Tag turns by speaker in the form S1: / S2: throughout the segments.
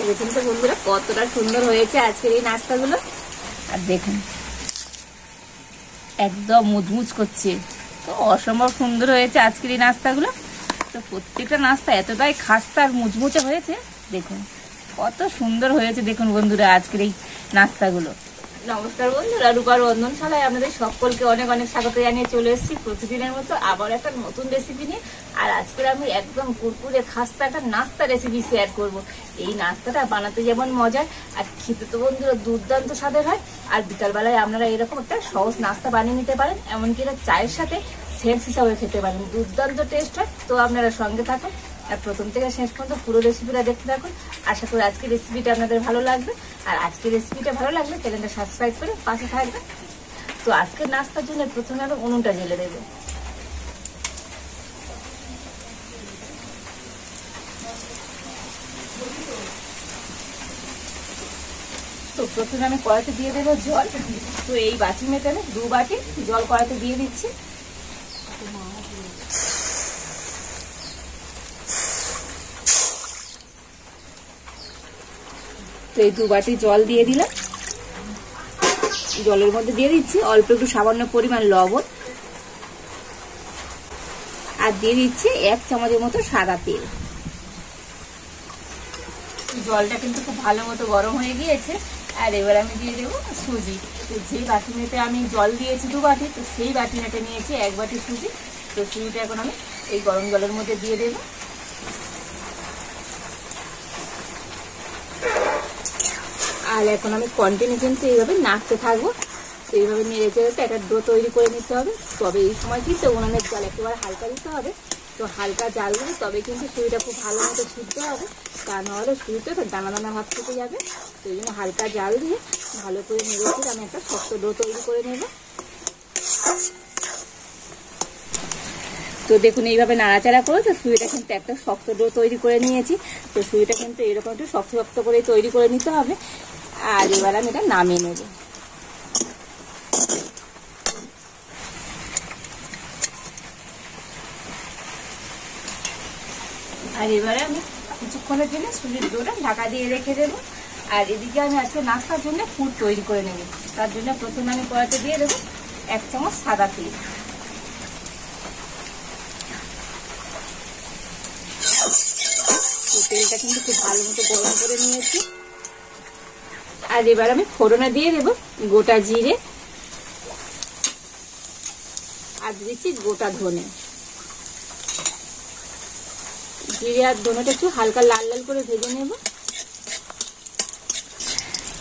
S1: দেখেছেন তো বন্ধুরা কতটা সুন্দর হয়েছে আজকের এই নাস্তাগুলো। আর দেখুন একদম মুচমুচ করছে, তো অসম্ভব সুন্দর হয়েছে আজকের এই নাস্তাগুলো। তো প্রত্যেকটা নাস্তা এতটাই খাস্তা আর মুচমুচে হয়েছে, দেখুন কত সুন্দর হয়েছে। দেখুন বন্ধুরা আজকের এই নাস্তাগুলো। নমস্কার বন্ধুরা, রূপার রন্ধনশালায় আপনাদের সকলকে অনেক অনেক স্বাগত জানিয়ে চলে এসেছি প্রতিদিনের মতো আবার একটা নতুন রেসিপি নিয়ে। আর আজকে আমি একদম কুরকুরে খাস্তা একটা নাস্তা রেসিপি শেয়ার করব। এই নাস্তাটা বানাতে যেমন মজার আর খেতে তো বন্ধুরা দুর্দান্ত স্বাদের হয়। আর বিকালবেলায় আপনারা এরকম একটা সহজ নাস্তা বানিয়ে নিতে পারেন, এমনকি এটা চায়ের সাথে স্ন্যাক্স হিসাবে খেতে পারেন, দুর্দান্ত টেস্ট হয়। তো আপনারা সঙ্গে থাকুন আর প্রথম থেকে শেষ পর্যন্ত পুরো রেসিপিটা দেখতে থাকুন। আশা করি আজকের রেসিপিটা আপনাদের ভালো লাগবে। আর আজকের রেসিপিটা ভালো লাগলে চ্যানেলটা সাবস্ক্রাইব করে পাশে থাকবেন। তো আজকের নাস্তার জন্য প্রথমে আমি উনুনটা জ্বেলে দেব। তো প্রথমে আমি কড়াইতে দিয়ে দেবো জল। তো এই বাটি মেটালে 2 বাটি জল কড়াইতে দিয়ে দিচ্ছি। তো এই 2 বাটি জল দিয়ে দিলাম। জলের মধ্যে দিয়ে দিচ্ছি অল্প একটু সামান্য পরিমাণ লবণ, আর দিয়ে দিচ্ছি 1 চামচের মতো সাদা তেল। জলটা কিন্তু খুব ভালো মতো গরম হয়ে গিয়েছে। আর এবার আমি দিয়ে দেবো সুজি। তো যে বাটি মেটে আমি জল দিয়েছি 2 বাটি, তো সেই বাটি মেটে নিয়েছি 1 বাটি সুজি। তো সুজিটা এখন আমি এই গরম জলের মধ্যে দিয়ে দেবো। আর এখন আমি কন্টিনিউ কিন্তু এইভাবে নাড়তে থাকবো। তো এইভাবে নেড়ে চেড়ে একটা ডো তৈরি করে নিতে হবে। তবে এই সময় কিন্তু উনুনের জল একেবারে হালকা দিতে হবে। তো হালকা জাল দিলে তবে কিন্তু সুজিটা খুব ভালো মতো সিদ্ধ হবে, তা নাহলে সুজিতে তো দানা দানা ভাব থেকে যাবে। তো এই জন্য হালকা জাল দিয়ে ভালো করে নেড়ে চেড়ে আমি একটা শক্ত ডো তৈরি করে নেব। তো দেখুন এইভাবে নাড়াচাড়া করে তো সুজিটা কিন্তু একটা শক্ত ডো তৈরি করে নিয়েছি। তো সুজিটা কিন্তু এরকম একটু শক্ত শক্ত করে তৈরি করে নিতে হবে। আর এবার আমি এটা নামিয়ে নেব। আর এবারে আমি কিছুক্ষণের জন্য সুজির ডোটা ঢাকা দিয়ে রেখে দেবো। আর এদিকে আমি আজকে নাস্তার জন্য পুর তৈরি করে নেব। তার জন্য প্রথমে আমি কড়াইতে দিয়ে দেবো 1 চামচ সাদা তেল। তেলটা কিন্তু খুব ভালো মতো গরম করে নিয়েছি। আর এবার আমি ফোড়নে দিয়ে দেবো গোটা জিরে, আর দিচ্ছি গোটা ধনে। জিরে আর ধনেটা একটু হালকা লাল লাল করে ভেজে নেব।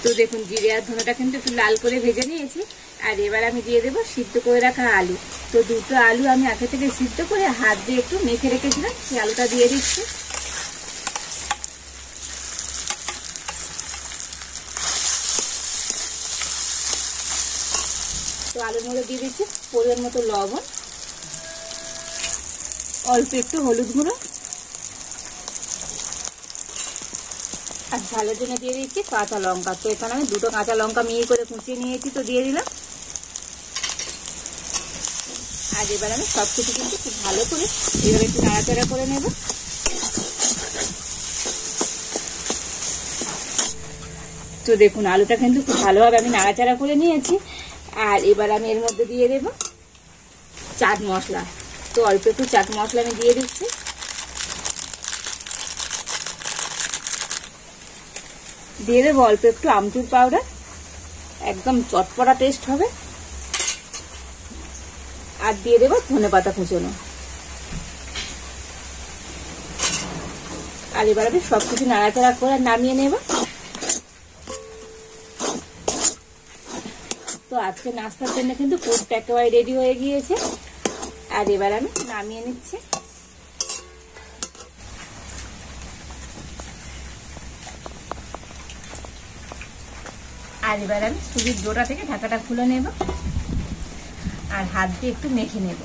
S1: তো দেখুন জিরে আর ধনেটা কিন্তু একটু লাল করে ভেজে নিয়েছি। আর এবার আমি দিয়ে দেবো সিদ্ধ করে রাখা আলু। তো 2টো আলু আমি আগে থেকে সিদ্ধ করে হাত দিয়ে একটু মেখে রেখেছিলাম, সেই আলুটা দিয়ে দিচ্ছি। তো আলুর মধ্যে দিয়ে দিচ্ছি পরিমাণ মতো লবণ, অল্প একটু হলুদ গুঁড়ো, আর ঝালের জন্য দিয়ে দিচ্ছি কাঁচা লঙ্কা। তো এখানে আমি 2টো কাঁচা লঙ্কা মিহি করে কুচিয়ে নিয়েছি, তো দিয়ে দিলাম। আর এবার আমি সবকিছু কিন্তু খুব ভালো করে এবার একটু নাড়াচাড়া করে নেব। তো দেখুন আলুটা কিন্তু খুব ভালোভাবে আমি নাড়াচাড়া করে নিয়েছি। আর এবার আমি এর মধ্যে দিয়ে দেব চাট মশলা। তো অল্প একটু চাট মশলা আমি দিয়ে দিচ্ছি। দিয়ে দেবো অল্প একটু আমচুর পাউডার, একদম চটপটা টেস্ট হবে। আর দিয়ে দেবো ধনেপাতা কুচনো। আর এবার আমি সবকিছু নাড়াচাড়া করে নামিয়ে নেব। তো আজকে নাস্তার জন্য কিন্তু পুরটা একেবারে রেডি হয়ে গিয়েছে। আর এবার আমি নামিয়ে নিচ্ছি। আর এবার আমি সুজির ডোটা থেকে ঢাকাটা খুলে নেব আর হাত দিয়ে একটু মেখে নেব।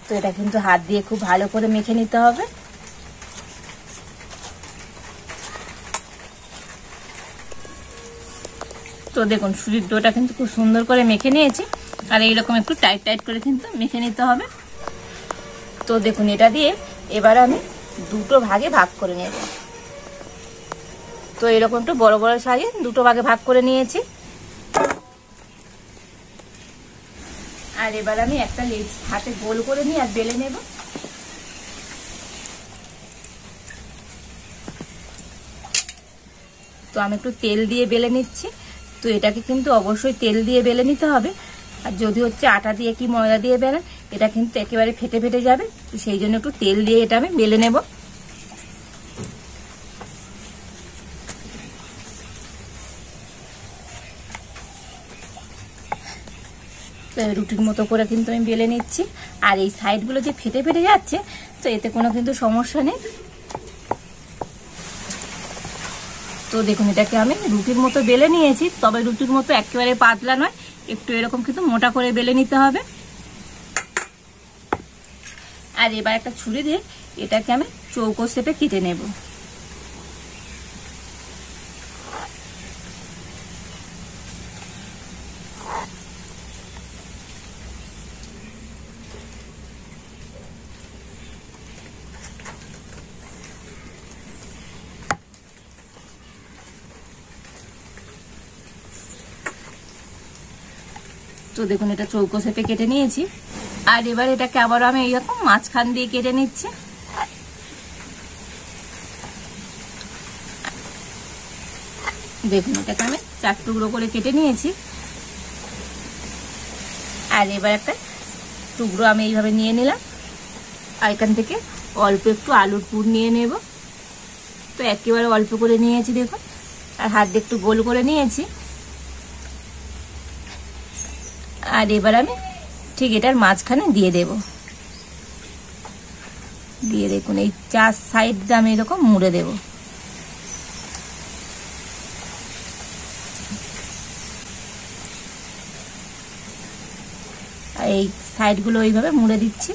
S1: তো এটা কিন্তু হাত দিয়ে খুব ভালো করে মেখে নিতে হবে। তো দেখুন সুজির ডোটা কিন্তু খুব সুন্দর করে মেখে নিয়েছি। আর এইরকম একটু টাইট টাইট করে কিন্তু মেখে নিতে হবে। তো দেখুন এটা দিয়ে এবার আমি 2টো ভাগে ভাগ করে নেব। তো এরকম একটু বড় বড় সাইজে দুটো ভাগে ভাগ করে নিয়েছি। আর এবার আমি একটা লেচি হাতে গোল করে নিয়ে আর বেলে নেব। তো আমি একটু তেল দিয়ে বেলে নিচ্ছি। তো এটাকে কিন্তু অবশ্যই তেল দিয়ে বেলে নিতে হবে। আর যদি হচ্ছে আটা দিয়ে কি ময়দা দিয়ে বেলেন, এটা কিন্তু একেবারে ফেটে ফেটে যাবে। তো সেই জন্য একটু তেল দিয়ে এটা আমি বেলে নেব। তো রুটির মতো করে কিন্তু আমি বেলে নিচ্ছি। আর এই সাইডগুলো যে ফেটে ফেটে যাচ্ছে, তো এতে কোনো কিন্তু সমস্যা নেই। তো দেখুন এটাকে আমি রুটির মতো বেলে নিয়েছি, তবে রুটির মতো একেবারে পাতলা নয়, একটু এরকম কিন্তু মোটা করে বেলে নিতে হবে। আর এবার একটা ছুরি দিয়ে এটাকে আমি চৌকো শেপে কেটে নেব। তো দেখুন এটা চৌকো শেপে কেটে নিয়েছি। আর এবার এটাকে আবার আমি এইরকম মাঝখান দিয়ে কেটে নিচ্ছি। দেখুন এটাকে আমি 4 টুকরো করে কেটে নিয়েছি। আর এবার একটা টুকরো আমি এইভাবে নিয়ে নিলাম। আর এখান থেকে অল্প একটু আলুর পুর নিয়ে নেব। তো একেবারে অল্প করে নিয়েছি দেখুন। আর হাত দিয়ে একটু গোল করে নিয়েছি। আর এবার আমি ঠিক এটার মাঝখানে দিয়ে দেব। দিয়ে দেখুন এই 4 সাইড দিয়ে আমি এরকম মুড়ে দেব। আর এই সাইডগুলো এইভাবে মুড়ে দিচ্ছি।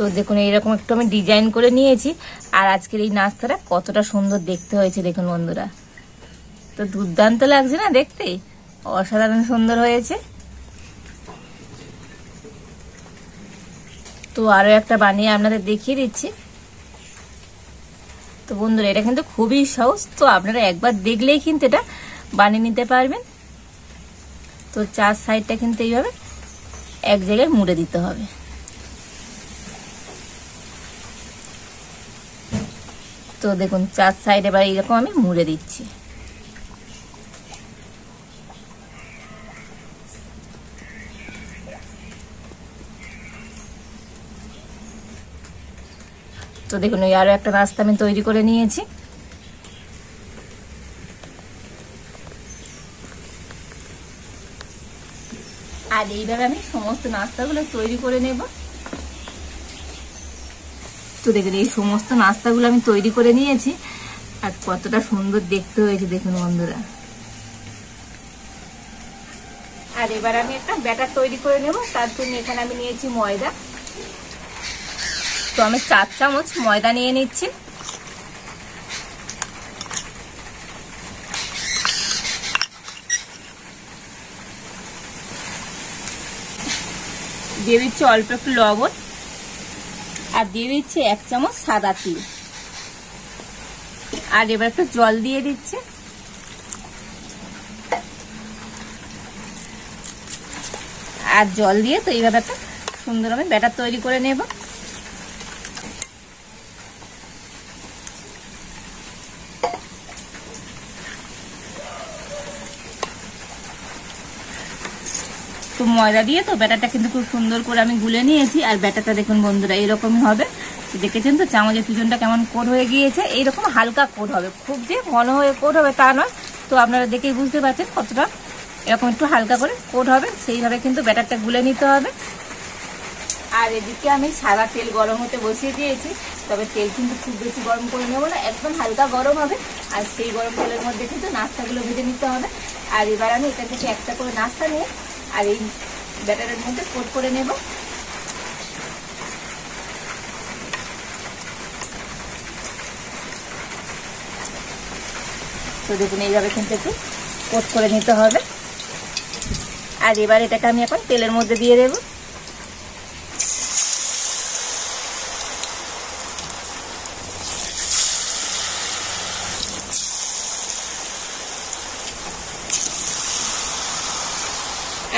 S1: তো দেখুন এইরকম একটু আমি ডিজাইন করে নিয়েছি। আর আজকের এই নাস্তাটা কতটা সুন্দর দেখতে হয়েছে দেখুন বন্ধুরা। তো দুর্দান্ত লাগছে না দেখতে, অসাধারণ সুন্দর হয়েছে। তো আরো একটা বানিয়ে আপনাদের দেখিয়ে দিচ্ছি। তো বন্ধুরা এটা কিন্তু খুবই সহজ, তো আপনারা একবার দেখলেই কিন্তু এটা বানিয়ে নিতে পারবেন। তো 4 সাইডটা কিন্তু এইভাবে এক জায়গায় মুড়ে দিতে হবে। তো দেখুন 4 সাইড এবার এইরকম আমি মুড়ে দিচ্ছি। তো দেখুন ওই আরো একটা নাস্তা আমি তৈরি করে নিয়েছি। আর এইভাবে আমি সমস্ত নাস্তাগুলো তৈরি করে নেব। তো দেখুন এই সমস্ত নাস্তাগুলো আমি তৈরি করে নিয়েছি। আর কতটা সুন্দর দেখতে হয়েছে দেখুন বন্ধুরা। আর এবার আমি একটা ব্যাটার তৈরি করে নেব। তার জন্য এখানে আমি নিয়েছি ময়দা। তো আমি 4 চামচ ময়দা নিয়ে নিচ্ছি। দিয়ে দিচ্ছি অল্প একটু লবণ। আর দিয়ে দিচ্ছি 1 চামচ সাদা তিল। আর এবার একটু জল দিয়ে দিচ্ছি। আর জল দিয়ে তো এইভাবে একটা সুন্দর আমি ব্যাটার তৈরি করে নেব। তো ময়দা দিয়ে তো ব্যাটারটা কিন্তু খুব সুন্দর করে আমি গুলে নিয়েছি। আর ব্যাটারটা দেখুন বন্ধুরা এরকমই হবে। দেখেছেন তো চামচের পিছনটা কেমন কোট হয়ে গিয়েছে। এইরকম হালকা কোট হবে, খুব যে ঘন হয়ে কোট হবে তা নয়। তো আপনারা দেখেই বুঝতে পারছেন কতটা এরকম একটু হালকা করে কোট হবে, সেইভাবে কিন্তু ব্যাটারটা গুলে নিতে হবে। আর এদিকে আমি সাদা তেল গরম হতে বসিয়ে দিয়েছি। তবে তেল কিন্তু খুব বেশি গরম করে নেবো না, একদম হালকা গরম হবে। আর সেই গরম তেলের মধ্যে কিন্তু নাস্তাগুলো ভেজে নিতে হবে। আর এবার আমি এটা থেকে একটা করে নাস্তা নিয়ে আর এই ব্যাটারের মধ্যে কোট করে নেব। তো তো দেখুন এইভাবে কিন্তু একটু কোট করে নিতে হবে। আর এবার এটাকে আমি এখন তেলের মধ্যে দিয়ে দেব।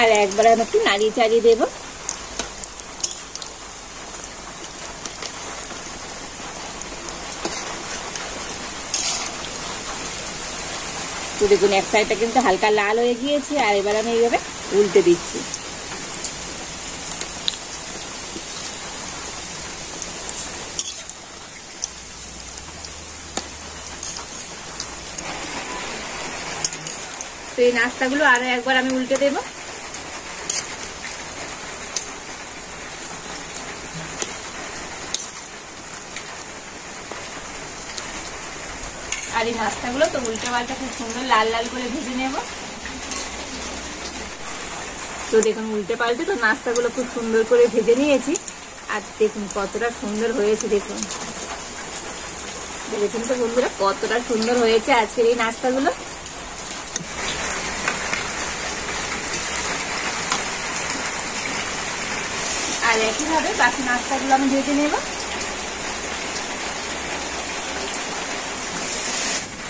S1: আর একবার আমি একটু নাড়িয়ে চাড়িয়ে দেবো। তো দেখুন এক সাইডটা কিন্তু হালকা লাল হয়ে গিয়েছে, আর এবার আমি এইভাবে উল্টে দিচ্ছি। তো এই নাস্তাগুলো আরো একবার আমি উল্টে দেব। আর এই নাস্তাগুলো তো উল্টে পাল্টা খুব সুন্দর লাল লাল করে ভেজে নেব। তো দেখুন উল্টে পাল্টে তো নাস্তাগুলো খুব সুন্দর করে ভেজে নিয়েছি। আর দেখুন কতটা সুন্দর হয়েছে, দেখুন দেখেছেন তো বন্ধুরা কতটা সুন্দর হয়েছে আজকের এই নাস্তাগুলো। আর একইভাবে বাকি নাস্তাগুলো আমি ভেজে নেব।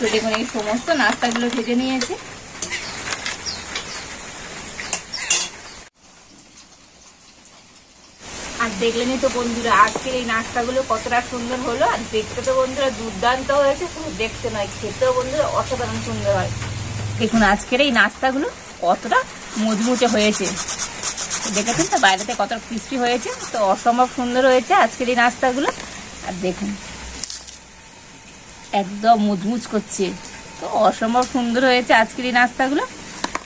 S1: তো দেখুন এই সমস্ত নাস্তাগুলো ভেজে নিয়েছি। আর দেখলেনই তো বন্ধুরা আজকের এই নাস্তাগুলো কতটা সুন্দর হলো। আর দেখতে তো বন্ধুরা দুর্দান্ত হয়েছে, শুধু দেখতে নয় খেতেও বন্ধুরা অসাধারণ সুন্দর হয়। দেখুন আজকের এই নাস্তাগুলো কতটা মুচমুচে হয়েছে, দেখেছেন তো বাইরেতে কতটা ক্রিস্পি হয়েছে। তো অসম্ভব সুন্দর হয়েছে আজকের এই নাস্তাগুলো। আর দেখুন একদম মুচমুচ করছে, তো অসম্ভব সুন্দর হয়েছে আজকের এই নাস্তাগুলো।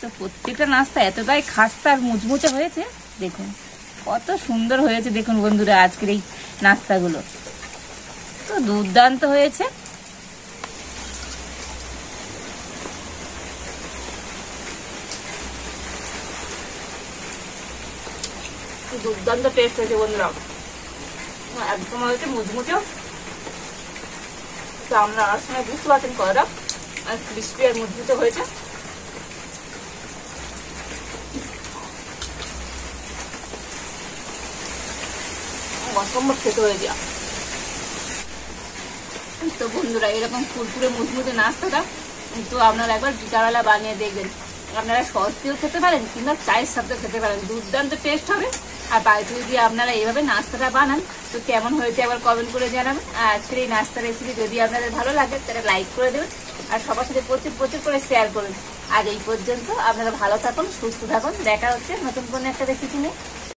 S1: তো প্রত্যেকটা নাস্তা এতটাই খাস্তা আর মুচমুচে হয়েছে, দেখুন কত সুন্দর হয়েছে। দেখুন বন্ধুরা আজকের এই নাস্তাগুলো তো দুর্দান্ত হয়েছে। দুর্দান্ত টেস্ট হয়েছে বন্ধুরা, একদম হয়েছে মুচমুচে। তো আপনারা আর সময় বুঝতে পারছেন কতটা আর ক্রিস্পি আর মুচমুচে হয়েছে। অসম্ভব খেতে হয়েছে। তো বন্ধুরা এরকম কুরকুরে মুচমুচে নাস্তাটা তো আপনারা একবার বিকালবেলা বানিয়ে দেখবেন। আপনারা সস দিয়েও খেতে পারেন কিংবা চায়ের সাথে খেতে পারেন, দুর্দান্ত টেস্ট হবে। আর বাড়িতে যদি আপনারা এইভাবে নাস্তাটা বানান তো কেমন হয়েছে আবার কমেন্ট করে জানাবেন। আর আজকের এই নাস্তা রেসিপি যদি আপনাদের ভালো লাগে তাহলে লাইক করে দেবেন আর সবার সাথে প্রচুর প্রচুর করে শেয়ার করুন। আজ এই পর্যন্ত, আপনারা ভালো থাকুন, সুস্থ থাকুন, দেখা হচ্ছে নতুন কোনো একটা রেসিপি নিয়ে।